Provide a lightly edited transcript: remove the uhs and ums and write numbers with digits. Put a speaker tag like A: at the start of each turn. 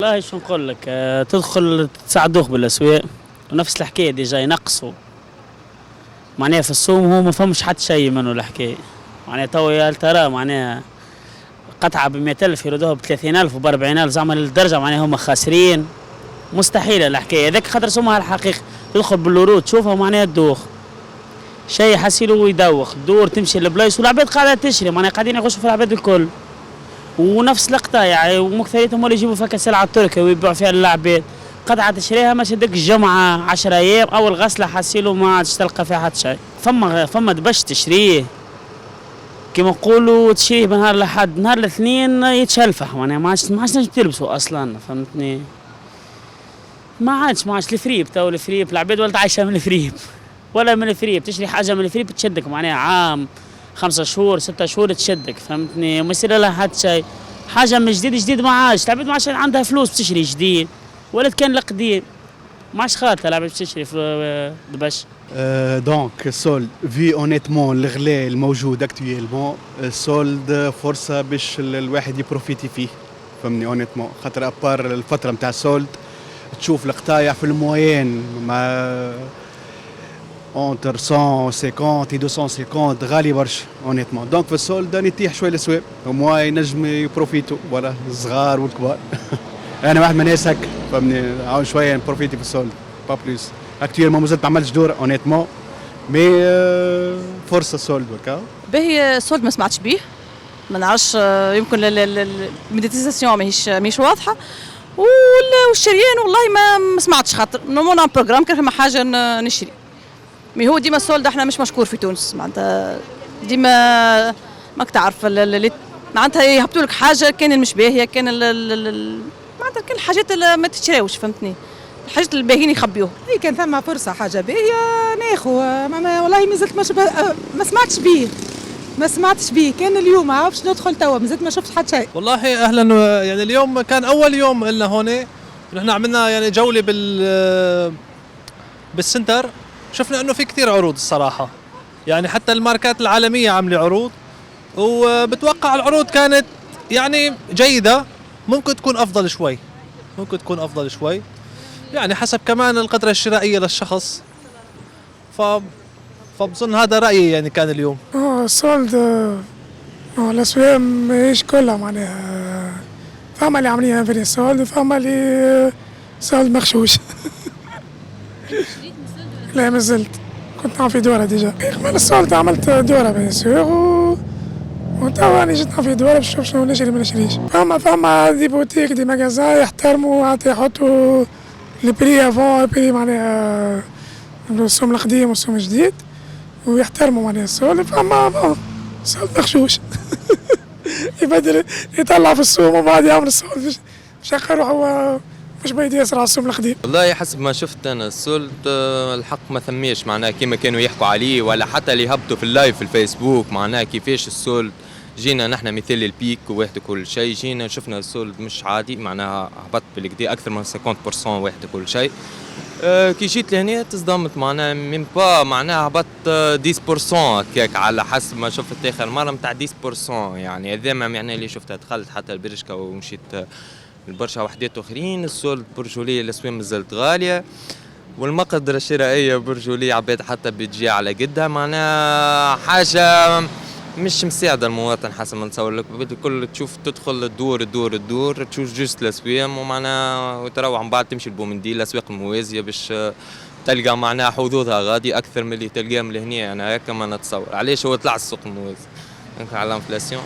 A: والله شو نقول لك، تدخل تساعدوك بالاسواق ونفس الحكايه ديجا ينقصوا. معناها في السوم هو ما فهمش حتى شيء منه الحكايه. معناها تو يا ترى معناها قطعه ب 100,000 يردوها ب 30,000 وب 40,000 زعما للدرجه معناها هم خاسرين. مستحيل الحكايه هذاك خاطر سمها الحقيقه. تدخل بالورود تشوفها معناها تدوخ. شيء حسيلو يدوخ، دور تمشي لبلايص والعباد قاعده تشري معناها قاعدين يغشوا في العباد الكل. ونفس القطع يعني ومكثريتهم اللي يجيبوا فيها سلعه تركيا ويبيعوا فيها للعباد. قطعه تشريها ماشي ديك الجمعه 10 ايام اول غسله حسيلو ما عادش تلقى فيها حتى شيء. فما باش تشريه كيما نقولوا تشريه بنهار الاحد نهار الاثنين يتشلفح معناها ما عادش نجم تلبسوا اصلا فهمتني. ما عادش الفريب تو الفريب العباد ولا عايشه من الفريب ولا من الفريب. تشري حاجه من الفريب تشدك معناها عام 5 شهور 6 شهور تشدك فهمتني. وما يصير لها حتى شيء. حاجه من جديد ما عادش العباد ما عادش عندها فلوس بتشري جديد ولا كان القديم ما عادش خاطر العباد بتشري في دبش.
B: دونك سولد في اونيتمون الغلاء الموجود اكتويلمون سولد فرصه باش الواحد يبروفيتي فيه فهمني اونيتمون خاطر ابار الفتره نتاع السولد تشوف القطايع في الموين مع اونتر 150 و 250 غالي برشا اونيتمون. دونك في السولد يتيح شويه الاسواق وموا ينجم يبروفيتو ولا الصغار والكبار. انا واحد من الناس هكا فهمني عاون شويه نبروفيتي في السولد با بلوس. اكتويلمون مازلت ما عملتش دور اونيتمون مي فرصه السولد وكا.
C: باهي السولد ما سمعتش بيه ما نعرفش يمكن الميديتيزاسيون ماهيش واضحه والشريان والله ما سمعتش خاطر نورمالمون بروجرام كان فما حاجه نشري. مي هو ديما السولد احنا مش مشكور في تونس معناتها ديما ماك تعرف معناتها يهبطوا لك حاجه كان مش باهيه كان معناتها كان الحاجات اللي ما تتشراوش فهمتني. الحاجات الباهيين يخبيوها.
D: اي كان ثم فرصه حاجه باهيه ناخذ والله مازلت ما سمعتش بيه كان اليوم عارفش ندخل توا مازلت ما شفت حتى شيء.
E: والله اهلا يعني اليوم كان اول يوم لنا هون نحن عملنا يعني جوله بالسنتر شفنا انه في كثير عروض الصراحه يعني حتى الماركات العالميه عامله عروض وبتوقع العروض كانت يعني جيده ممكن تكون افضل شوي يعني حسب كمان القدره الشرائيه للشخص فبظن هذا رايي يعني كان اليوم.
F: السولد الاسواق ماهيش كلها معناها فما اللي عاملين في السولد وفما اللي سولد مغشوش. لا مازلت كنت نعمل في دوره ديجا قبل السولد عملت دوره بيان سور وتوا راني جيت نعمل في دوره باش نشوف شنو نشري ما نشريش. فما دي بوتيك دي ماغازان يحترموا يحطوا البري افون البري معناها السوم القديم والسوم الجديد ويحترموا معناها السولد. فما السولد مغشوش يبدل يطلع في السوم وبعد يعمل السولد باش يقروا هو مش بيدي يسرع على السوم القديم.
G: والله حسب ما شفت انا السولد الحق ما ثميش معناها كيما كانوا يحكوا عليه ولا حتى اللي هبطوا في اللايف في الفيسبوك معناها كيفاش السولد. جينا نحن مثال البيك وواحد كل شيء جينا شفنا السولد مش عادي معناها هبط بالكدا اكثر من 50% واحد كل شيء. كي جيت لهنا تصدمت معناها ميم با معناها هبط 10% هكاك على حسب ما شفت اخر مره نتاع 10% يعني هذا ما معناه اللي شفتها. دخلت حتى البرشكه ومشيت البرشا وحدات اخرين. السولد برجوليه الاسواق مازالت غاليه والمقدره الشرائيه برجوليه عباد حتى بتجي على قدها معناها حاجه مش مساعده المواطن حسب ما نتصور لك. الكل تشوف تدخل تدور تشوف جوست الاسواق ومعناها وتروح من بعد تمشي البومنديل الاسواق الموازيه باش تلقى معناها حظوظها غادي اكثر من اللي تلقاها من هنا. انا هكا ما نتصور علاش هو طلع السوق الموازي على الانفلاسيون.